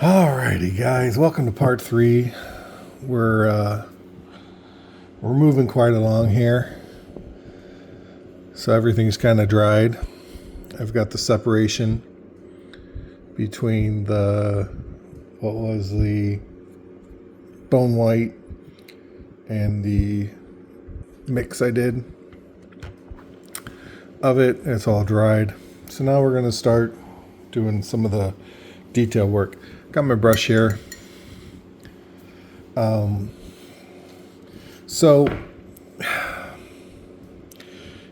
Alrighty, guys, welcome to part 3. We're moving quite along here, so everything's kind of dried. I've got the separation between the bone white and the mix I did of it. It's all dried, so now we're going to start doing some of the detail work. Got my brush here. So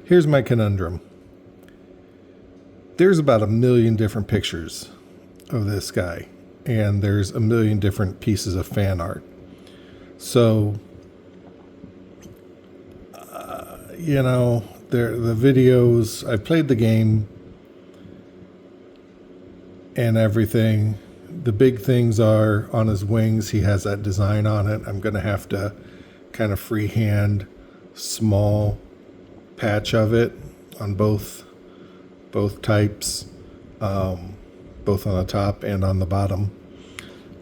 here's my conundrum. There's about 1 million different pictures of this guy, and there's 1 million different pieces of fan art. So, the videos, I played the game and everything. The big things are on his wings. He has that design on it. I'm going to have to kind of freehand small patch of it on both types, both on the top and on the bottom.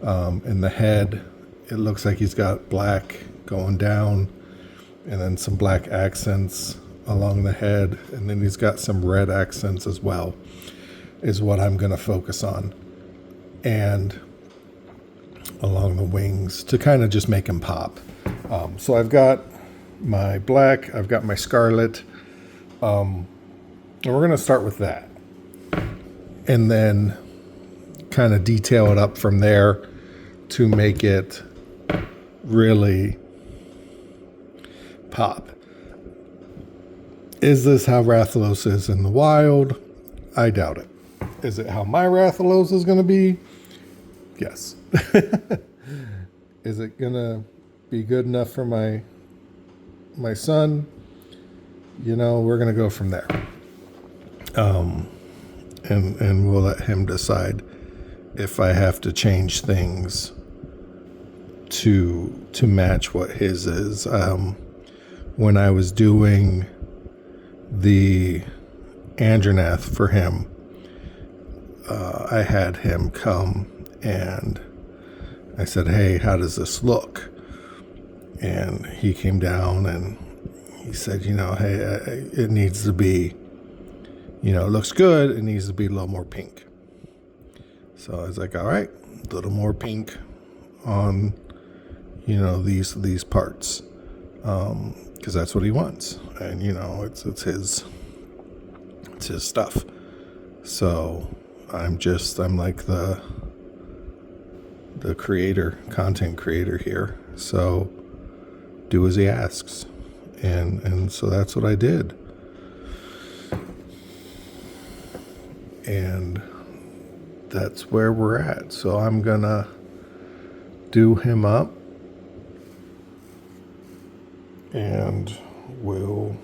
In the head, it looks like he's got black going down and then some black accents along the head. And then he's got some red accents as well, is what I'm going to focus on. And along the wings to kind of just make him pop. So I've got my black, I've got my scarlet, and we're going to start with that. And then kind of detail it up from there to make it really pop. Is this how Rathalos is in the wild? I doubt it. Is it how my Rathalos is going to be? Yes. Is it going to be good enough for my son? We're going to go from there. And we'll let him decide if I have to change things to match what his is. When I was doing the Andronath for him, I had him come and I said, "Hey, how does this look?" And he came down and he said, "Hey, it needs to be, it looks good. It needs to be a little more pink." So I was like, "All right, a little more pink on, these parts, because that's what he wants, and it's his stuff." So I'm like the content creator here. So do as he asks. And so that's what I did. And that's where we're at. So I'm gonna do him up and we'll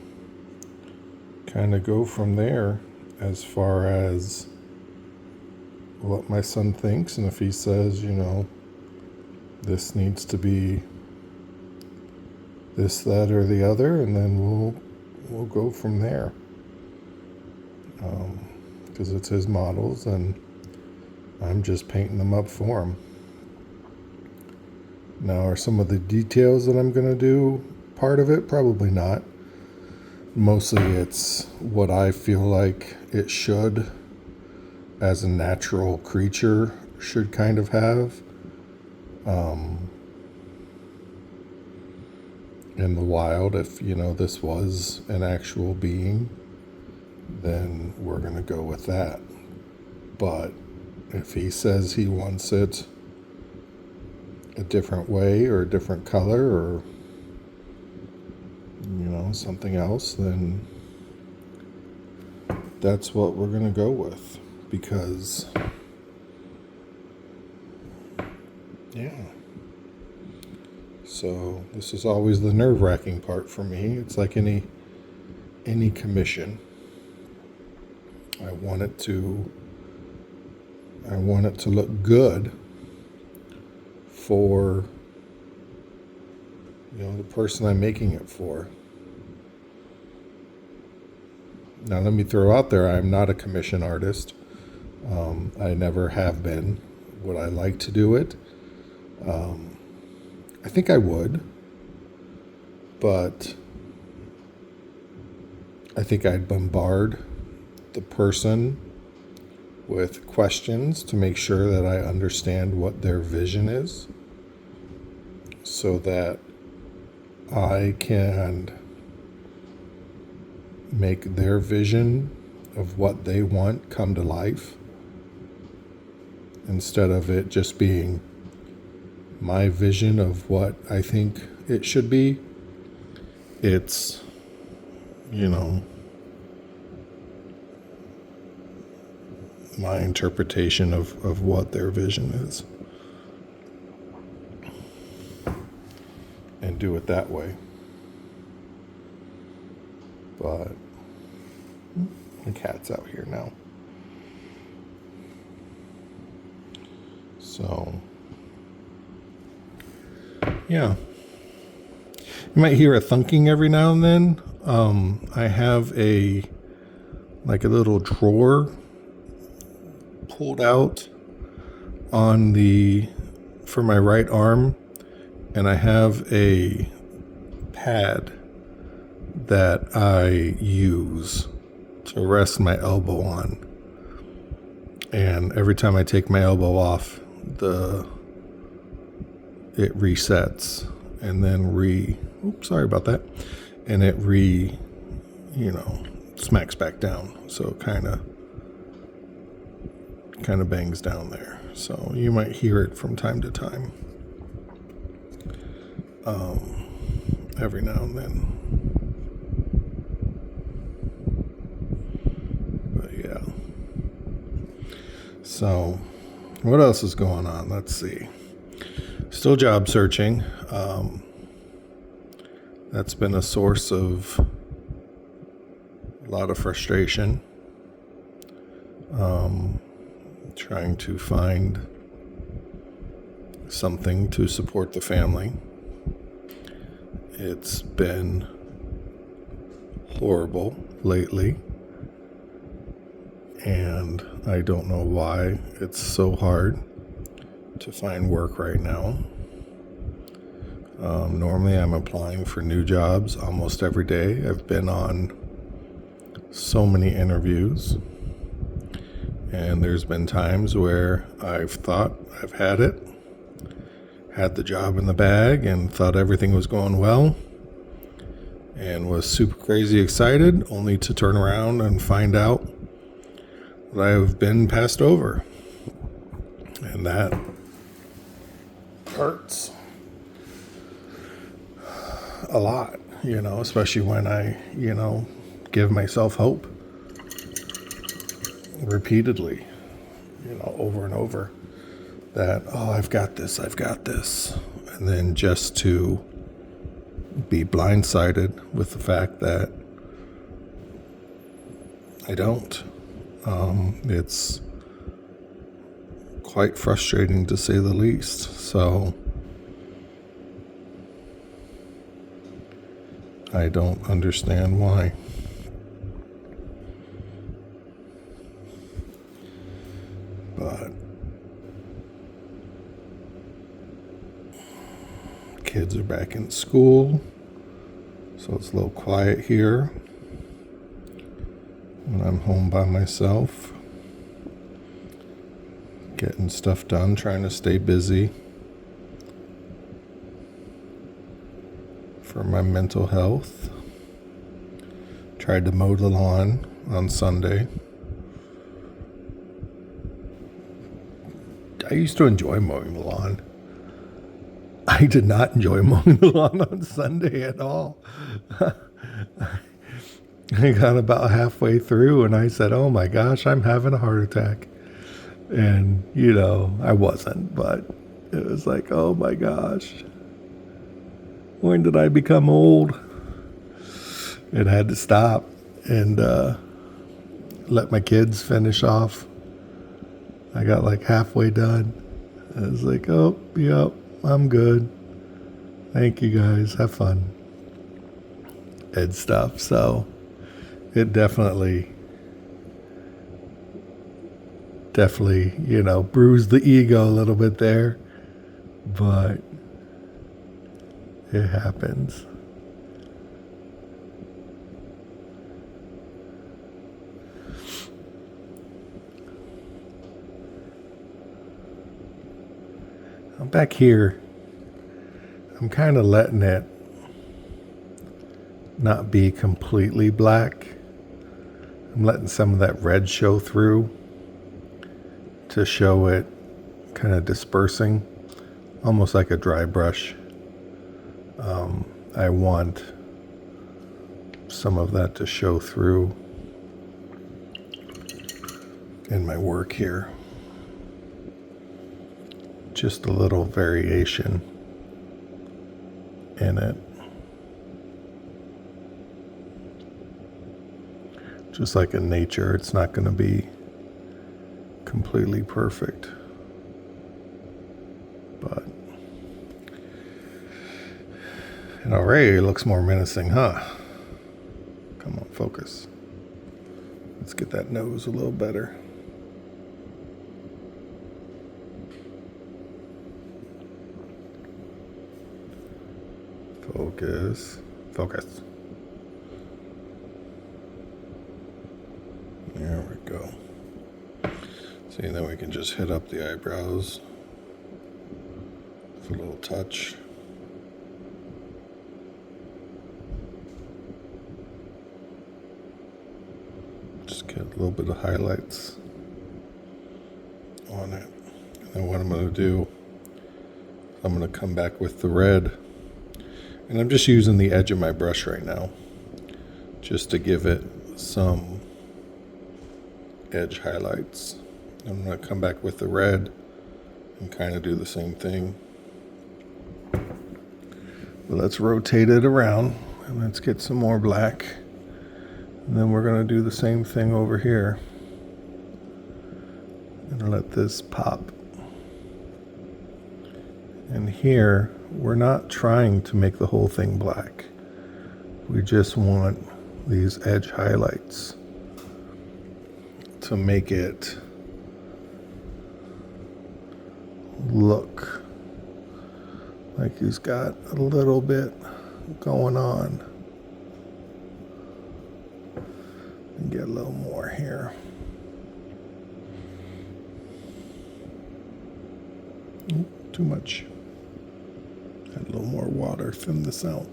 kind of go from there as far as what my son thinks, and if he says, this needs to be this, that, or the other, and then we'll go from there. Because it's his models, and I'm just painting them up for him. Now, are some of the details that I'm going to do part of it? Probably not. Mostly it's what I feel like it should, as a natural creature, should kind of have. In the wild, if this was an actual being, then we're going to go with that. But if he says he wants it a different way or a different color or something else, then that's what we're going to go with. Because so this is always the nerve-wracking part for me. It's like any commission. I want it to look good for the person I'm making it for. Now, let me throw out there, I'm not a commission artist. I never have been. Would I like to do it? I think I would, but I think I'd bombard the person with questions to make sure that I understand what their vision is so that I can make their vision of what they want come to life instead of it just being my vision of what I think it should be. It's, my interpretation of what their vision is. And do it that way. But the cat's out here now. So, yeah. You might hear a thunking every now and then. I have a little drawer pulled out for my right arm, and I have a pad that I use to rest my elbow on. And every time I take my elbow off, it resets and then sorry about that. And it smacks back down. So it kind of bangs down there. So you might hear it from time to time. Every now and then. But yeah. So what else is going on? Let's see. Still job searching. That's been a source of a lot of frustration. Trying to find something to support the family. It's been horrible lately, and I don't know why it's so hard to find work right now. Normally I'm applying for new jobs almost every day. I've been on so many interviews, and there's been times where I've thought I've had the job in the bag and thought everything was going well and was super crazy excited, only to turn around and find out that I've been passed over. And that hurts a lot, especially when I, give myself hope repeatedly, over and over that, I've got this. And then just to be blindsided with the fact that I don't. It's quite frustrating to say the least. So I don't understand why. But kids are back in school, so it's a little quiet here when I'm home by myself, getting stuff done, trying to stay busy for my mental health. Tried to mow the lawn on Sunday. I used to enjoy mowing the lawn. I did not enjoy mowing the lawn on Sunday at all. I got about halfway through and I said, oh my gosh, I'm having a heart attack. And, I wasn't, but it was like, oh my gosh, when did I become old? It had to stop and let my kids finish off. I got like halfway done. I was like, oh, yep, I'm good. Thank you guys. Have fun. And stuff. So it definitely definitely, bruised the ego a little bit there, but it happens. Back here, I'm kind of letting it not be completely black. I'm letting some of that red show through to show it kind of dispersing, almost like a dry brush. I want some of that to show through in my work here. Just a little variation in it. Just like in nature, it's not going to be completely perfect. But it already looks more menacing, huh? Come on, focus. Let's get that nose a little better. Focus. Focus. There we go. See, then we can just hit up the eyebrows with a little touch. Just get a little bit of highlights on it. And then what I'm going to do, I'm going to come back with the red. And I'm just using the edge of my brush right now, just to give it some edge highlights. I'm going to come back with the red and kind of do the same thing. But let's rotate it around and let's get some more black. And then we're going to do the same thing over here. And let this pop. And here, we're not trying to make the whole thing black. We just want these edge highlights to make it look like he's got a little bit going on. And get a little more here. Too much. Add a little more water, thin this out.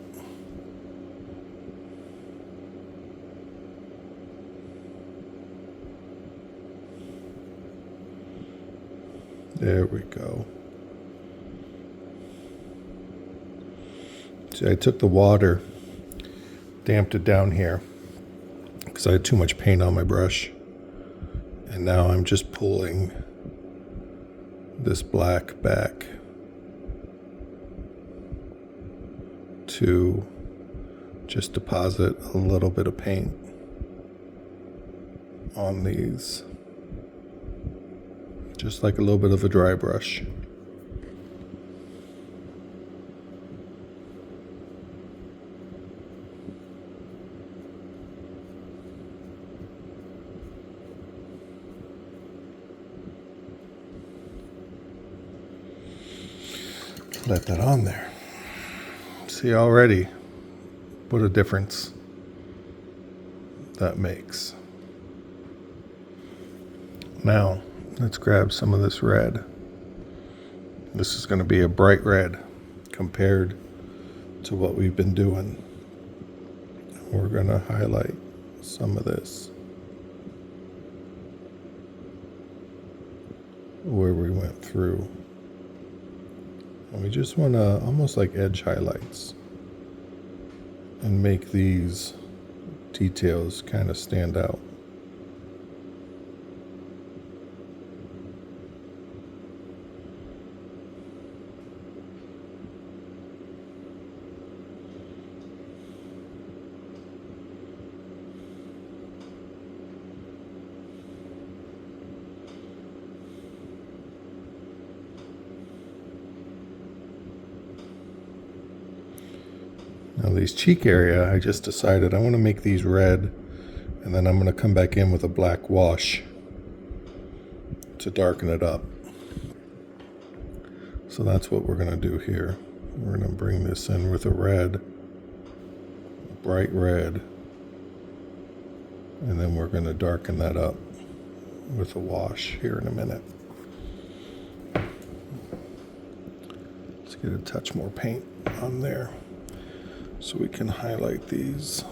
There we go. See, I took the water, damped it down here, because I had too much paint on my brush. And now I'm just pulling this black back to just deposit a little bit of paint on these, just like a little bit of a dry brush. Let that on there. See already what a difference that makes. Now, let's grab some of this red. This is going to be a bright red compared to what we've been doing. We're going to highlight some of this where we went through. And we just want to almost like edge highlights and make these details kind of stand out. Now these cheek area, I just decided I want to make these red, and then I'm going to come back in with a black wash to darken it up. So that's what we're going to do here. We're going to bring this in with a red, bright red, and then we're going to darken that up with a wash here in a minute. Let's get a touch more paint on there so we can highlight these.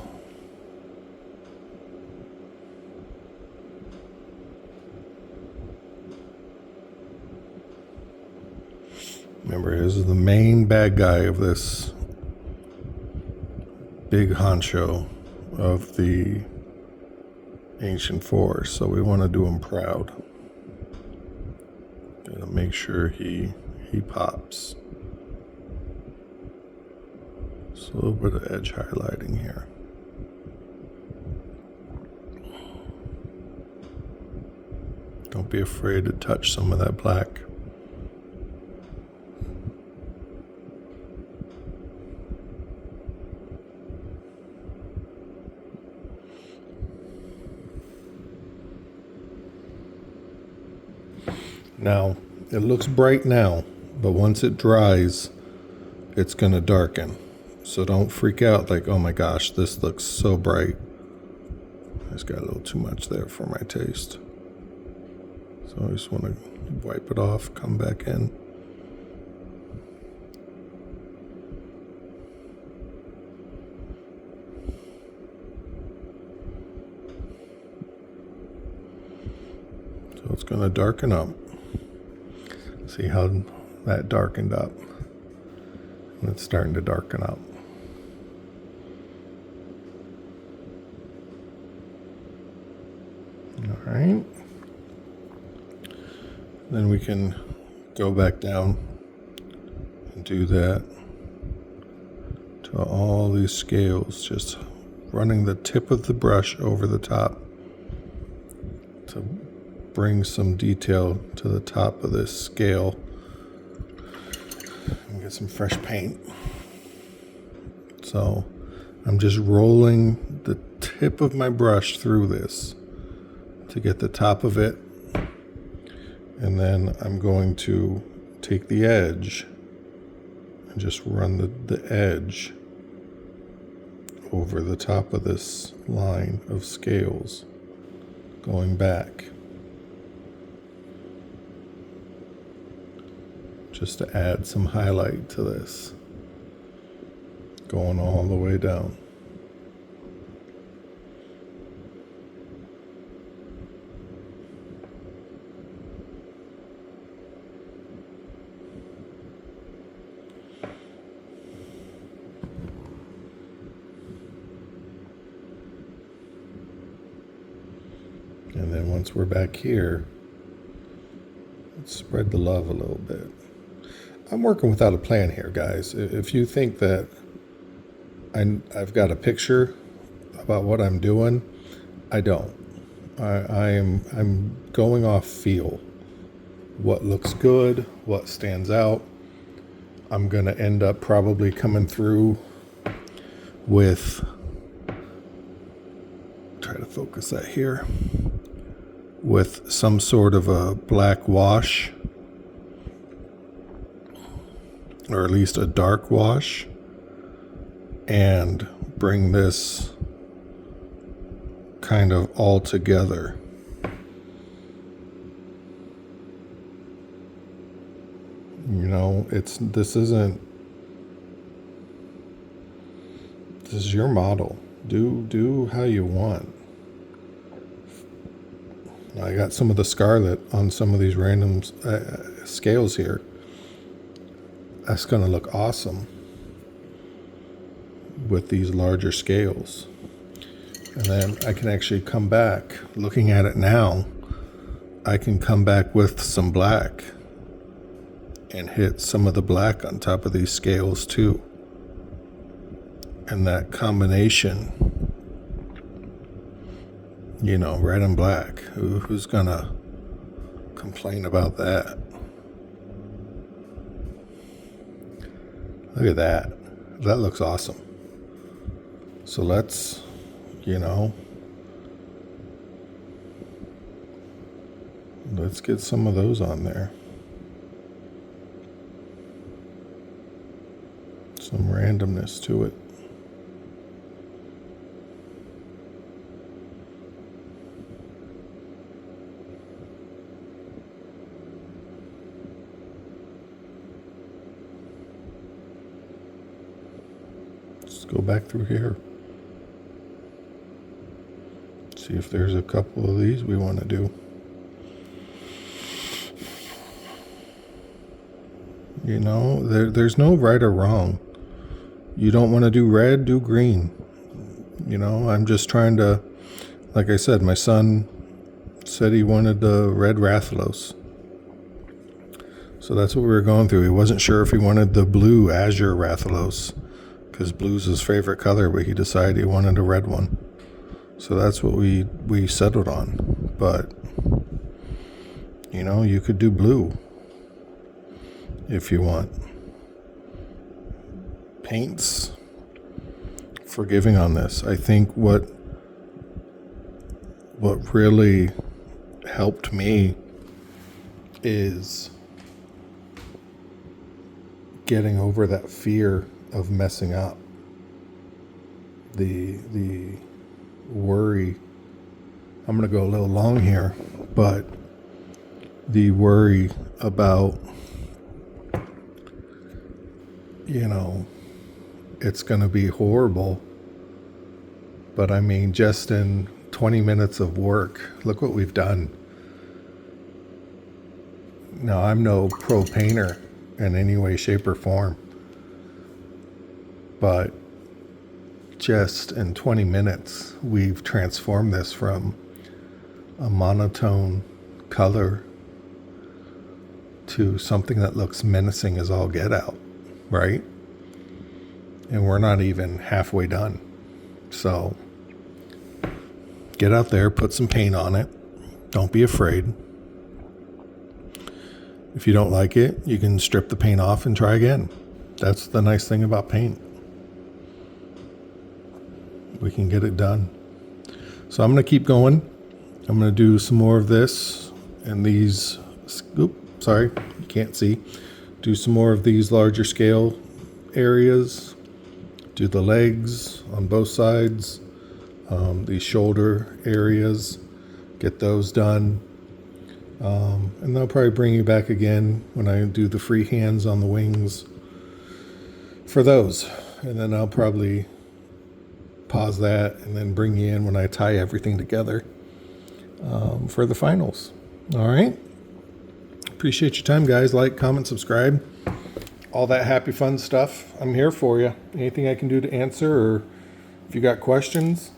Remember, this is the main bad guy of this big honcho of the ancient forest, so we want to do him proud. Gotta make sure he pops. Just a little bit of edge highlighting here. Don't be afraid to touch some of that black. Now, it looks bright now, but once it dries, it's going to darken. So don't freak out like, oh my gosh, this looks so bright. I just got a little too much there for my taste. So I just want to wipe it off, come back in. So it's going to darken up. See how that darkened up? And it's starting to darken up. All right. Then we can go back down and do that to all these scales, just running the tip of the brush over the top to bring some detail to the top of this scale. And get some fresh paint. So I'm just rolling the tip of my brush through this to get the top of it. And then I'm going to take the edge and just run the edge over the top of this line of scales going back, just to add some highlight to this, going all the way down. And then once we're back here, let's spread the love a little bit. I'm working without a plan here, guys. If you think that I've got a picture about what I'm doing, I don't. I'm going off feel. What looks good, what stands out. I'm going to end up probably coming through with, try to focus that here, with some sort of a black wash, or at least a dark wash, and bring this kind of all together. You know, this is your model. Do how you want. I got some of the scarlet on some of these random scales here. That's going to look awesome with these larger scales. And then I can actually come back, looking at it now, I can come back with some black and hit some of the black on top of these scales too. And that combination, you know, red and black, who's gonna complain about that? Look at that. That looks awesome. So let's, let's get some of those on there. Some randomness to it. Let's go back through here. See if there's a couple of these we want to do. You know, there's no right or wrong. You don't want to do red, do green. You know, I'm just trying to, like I said, my son said he wanted the red Rathalos. So that's what we were going through. He wasn't sure if he wanted the blue azure Rathalos, because blue's his favorite color, but he decided he wanted a red one. So that's what we settled on. But, you know, you could do blue if you want. Paints forgiving on this. I think what really helped me is getting over that fear of messing up. The worry. I'm going to go a little long here, but the worry about, you know, it's going to be horrible. But I mean, just in 20 minutes of work, look what we've done. Now, I'm no pro painter in any way, shape, or form. But just in 20 minutes, we've transformed this from a monotone color to something that looks menacing as all get out, right? And we're not even halfway done. So get out there, put some paint on it. Don't be afraid. If you don't like it, you can strip the paint off and try again. That's the nice thing about paint. We can get it done. So I'm going to keep going. I'm going to do some more of this and these. Sorry, you can't see. Do some more of these larger scale areas. Do the legs on both sides. These shoulder areas. Get those done. And I'll probably bring you back again when I do the free hands on the wings for those. And then I'll probably pause that and then bring you in when I tie everything together for the finals. All right. Appreciate your time, guys. Like, comment, subscribe. All that happy, fun stuff. I'm here for you. Anything I can do to answer, or if you got questions.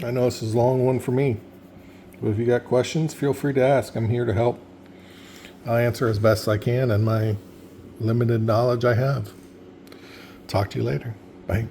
I know this is a long one for me. But if you got questions, feel free to ask. I'm here to help. I'll answer as best I can and my limited knowledge I have. Talk to you later. Bye.